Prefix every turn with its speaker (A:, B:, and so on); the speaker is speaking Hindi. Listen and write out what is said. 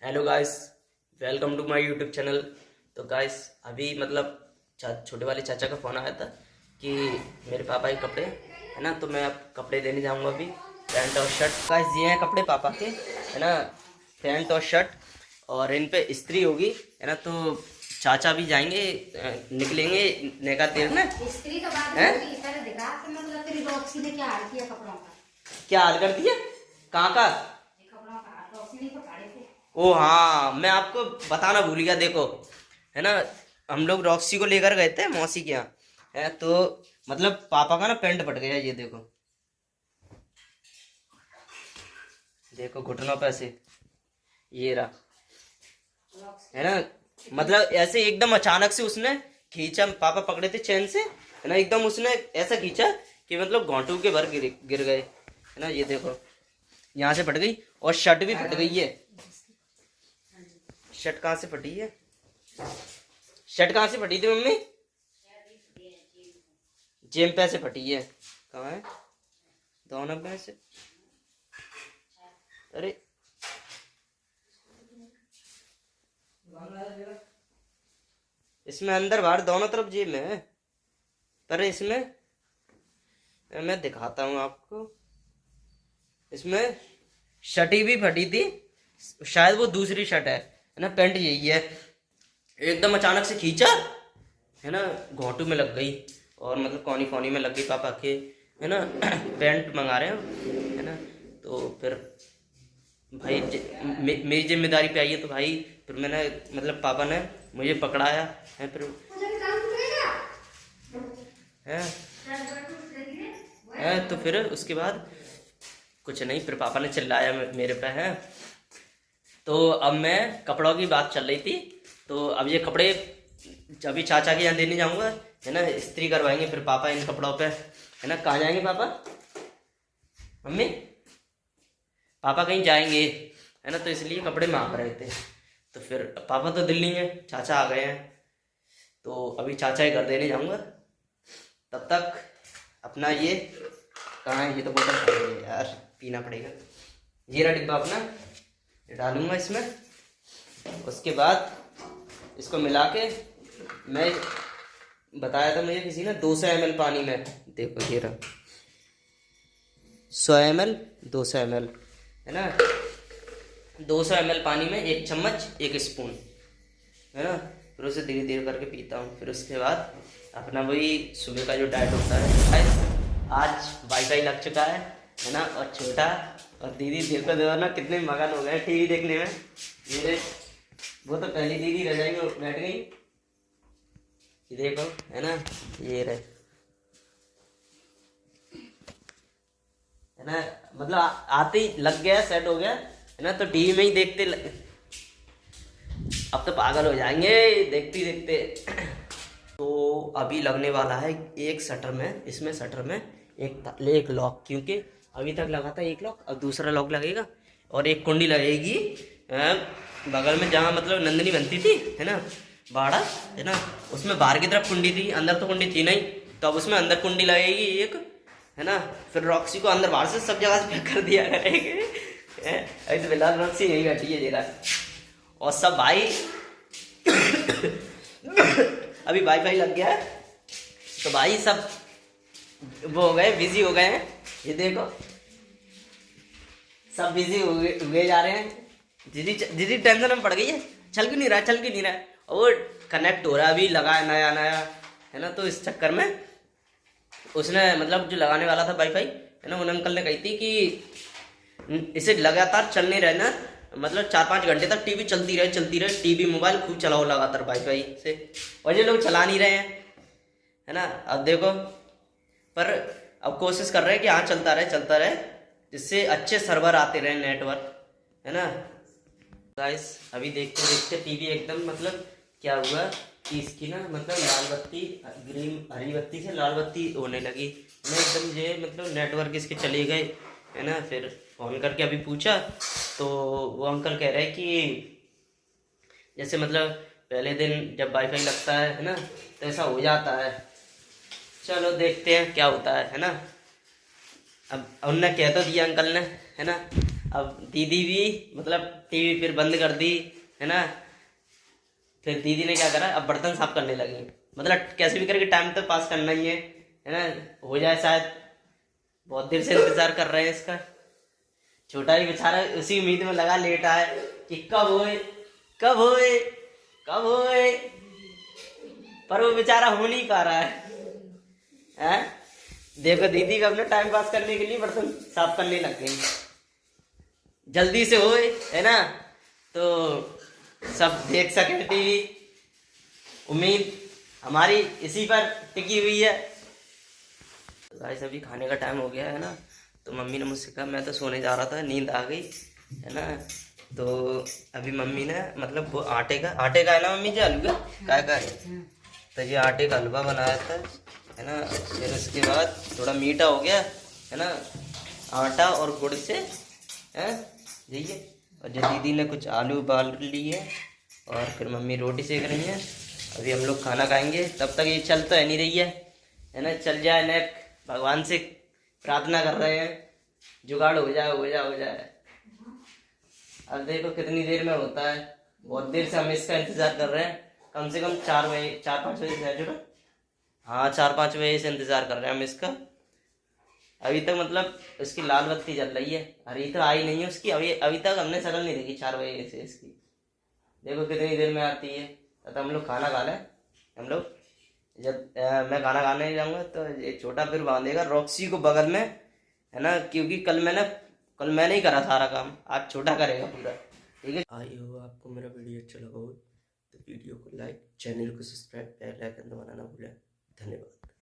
A: Hello guys, welcome to my YouTube channel. तो गाइस अभी मतलब छोटे वाले चाचा का फ़ोन आया था कि मेरे पापा के कपड़े है ना, तो मैं अब कपड़े लेने जाऊंगा अभी। पैंट और शर्ट गाइस, ये हैं कपड़े पापा के, है ना। पैंट और शर्ट, और इन पे इस्त्री होगी, है ना। तो चाचा भी जाएंगे, निकलेंगे नेका तेल में।
B: इस्त्री तो बाद में
A: हैं
B: होगी, पहले दिखा कि मतलब तेरी रॉक्सी ने क्या हाल किया कपड़ों का।
A: क्या हाल कर दिया? कहाँ का?
B: ये कपड़ों का हाल रॉक्सी ने पकड़े थे।
A: ओ हाँ, मैं आपको बताना भूल गया। देखो, है ना, हम लोग रॉक्सी को लेकर गए थे मौसी के यहाँ, है तो मतलब पापा का ना पैंट फट गया। ये देखो, देखो घुटनों पे से, ये रहा,
B: रॉक्सी
A: है ना। मतलब ऐसे एकदम अचानक से उसने खींचा, पापा पकड़े थे चैन से, है ना। एकदम उसने ऐसा खींचा कि मतलब घोंटू के भर गिर गिर गए, है ना। ये देखो, यहाँ से फट गई, और शर्ट भी फट गई है। शर्ट कहाँ से फटी है? शर्ट कहाँ से फटी थी मम्मी? जेम पे से फटी है। कहाँ है? दोनों पे से। अरे इसमें अंदर बाहर दोनों तरफ जेब में है, पर इसमें मैं दिखाता हूँ आपको। इसमें शर्ट भी फटी थी, शायद वो दूसरी शर्ट है ना। पैंट यही है, एकदम अचानक से खींचा, है ना, घोंटू में लग गई, और मतलब कोनी कोनी में लग गई पापा के, है ना। पैंट मंगा रहे हैं, है ना। तो फिर भाई मेरी जिम्मेदारी पे आई है, तो भाई फिर मैंने मतलब पापा ने मुझे पकड़ाया है, फिर है, तो फिर उसके बाद कुछ नहीं, फिर पापा ने चिल्लाया मेरे पे है। तो अब मैं कपड़ों की बात चल रही थी, तो अब ये कपड़े अभी चाचा के यहाँ देने जाऊंगा, है ना। इस्त्री करवाएंगे फिर पापा इन कपड़ों पे, है ना। कहाँ जाएंगे पापा? मम्मी, पापा कहीं जाएंगे, है ना, तो इसलिए कपड़े मांग रहे थे। तो फिर पापा तो दिल्ली हैं, चाचा आ गए हैं, तो अभी चाचा के घर देने जाऊंगा। तब तक अपना ये कहाँ है? ये तो बोतल खाली है यार, पीना पड़ेगा। ये रहा डिब्बा अपना, ये डालूंगा इसमें। उसके बाद इसको मिला के, मैं बताया था मुझे किसी ने 200 ml पानी में, देखो ये रहा 100 ml, 200 ml, है ना। 200 ml पानी में 1 चम्मच 1 स्पून, है ना। फिर उसे धीरे धीरे करके पीता हूँ। फिर उसके बाद अपना वही सुबह का जो डाइट होता है। आज वाईफाई लग चुका है ना। और छोटा और दीदी देखो देखो ना कितने मगन हो गए टीवी देखने में। मेरे वो तो पहली दीदी रजाई में बैठ गई, ये देखो, है ना। ये रहे, है ना, मतलब आते ही लग गया, सेट हो गया, है ना। तो टीवी में ही देखते अब तो पागल हो जाएंगे देखते देखते। तो अभी लगने वाला है एक शटर में, इसमें शटर में एक लॉक, क्योंकि अभी तक लगा था एक लॉक, अब दूसरा लॉक लगेगा, और एक कुंडी लगेगी बगल में जहाँ मतलब नंदनी बनती थी, है ना, बाड़ा, है ना। उसमें बाहर की तरफ कुंडी थी, अंदर तो कुंडी थी नहीं, तो अब उसमें अंदर कुंडी लगेगी एक, है ना। फिर रॉक्सी को अंदर बाहर से सब जगह से पैक कर दिया करेंगे। अभी तो फिलहाल रॉक्सी यही बैठी है जरा, और सब भाई अभी वाईफाई लग गया है, तो भाई सब वो हो गए, बिजी हो गए हैं। ये देखो सब बिजी हुए जा रहे हैं। दीदी दीदी टेंशन में पड़ गई है, चल क्यों नहीं रहा, चल क्यों नहीं रहा है, और वो कनेक्ट हो रहा है, अभी लगा है नया नया, है ना। तो इस चक्कर में उसने मतलब जो लगाने वाला था वाईफाई, है ना, उन अंकल ने कही थी कि इसे लगातार चलने रहना, मतलब 4-5 घंटे तक टीवी चलती रहे, टीवी मोबाइल खूब चलाओ लगातार वाईफाई से। और ये लोग चला नहीं रहे हैं, है ना। अब देखो, पर अब कोशिश कर रहे हैं कि हाँ चलता रहे, जिससे अच्छे सर्वर आते रहे, नेटवर्क, है ना। गाइस अभी देखते देखते टीवी एकदम मतलब क्या हुआ कि इसकी ना मतलब लाल बत्ती, ग्रीन हरी बत्ती से लाल बत्ती होने लगी, मैं एकदम ये मतलब नेटवर्क इसके चले गए, है ना। फिर फ़ोन करके अभी पूछा, तो वो अंकल कह रहे हैं कि जैसे मतलब पहले दिन जब वाईफाई लगता है ना, तो ऐसा हो जाता है। चलो देखते हैं क्या होता है ना। अब उनने कह तो दिया अंकल ने, है ना। अब दीदी भी मतलब टीवी फिर बंद कर दी, है ना। फिर दीदी ने क्या करा, अब बर्तन साफ करने लगी। मतलब कैसे भी करके टाइम तो पास करना ही है ना। हो जाए शायद, बहुत देर से इंतजार कर रहे हैं इसका। छोटा ही बेचारा उसी उम्मीद में लगा लेटा है कि कब होए कब होए कब होए, पर वो बेचारा हो नहीं पा रहा है। देखो दीदी का अपने टाइम पास करने के लिए बर्तन साफ करने लग गई। जल्दी से होए, है ना, तो सब देख सके टीवी। उम्मीद हमारी इसी पर टिकी हुई है। गाइस अभी खाने का टाइम हो गया है ना, तो मम्मी ने मुझसे कहा, मैं तो सोने जा रहा था, नींद आ गई, है ना। तो अभी मम्मी ने मतलब वो आटे का है ना मम्मी जी, हलवा का है, तो ये आटे का हलवा बनाया था, है ना। फिर उसके बाद थोड़ा मीठा हो गया, है ना, आटा और गुड़ से, है यही। और जो दीदी ने कुछ आलू उबाल लिए और फिर मम्मी रोटी सेक रही है। अभी हम लोग खाना खाएंगे, तब तक ये चल तो है नहीं रही है ना, चल जाए ना, भगवान से प्रार्थना कर रहे हैं जुगाड़ हो जाए हो जाए हो जाए। अब देखो कितनी देर में होता है, बहुत देर से हम इसका इंतजार कर रहे हैं, कम से कम 4-5 बजे से जुड़ा, हाँ 4-5 बजे से इंतजार कर रहे हैं हम इसका। अभी तक मतलब इसकी लाल बत्ती जल रही है, अभी तो आई नहीं है उसकी, अभी तक हमने शक्ल नहीं देखी 4 बजे से इसकी। देखो कितनी देर में आती है। तो हम लोग खाना खा लें, हम लोग जब मैं खाना खाने जाऊंगा तो ये छोटा फिर बांधेगा रॉक्सी को बगल में, है ना, क्योंकि कल मैंने ही करा सारा काम, आज छोटा करेगा पूरा, ठीक है। आई हो आपको मेरा वीडियो अच्छा लगा हो तो वीडियो को लाइक, चैनल को सब्सक्राइब, बेल आइकन दबाना ना भूलें। धन्यवाद।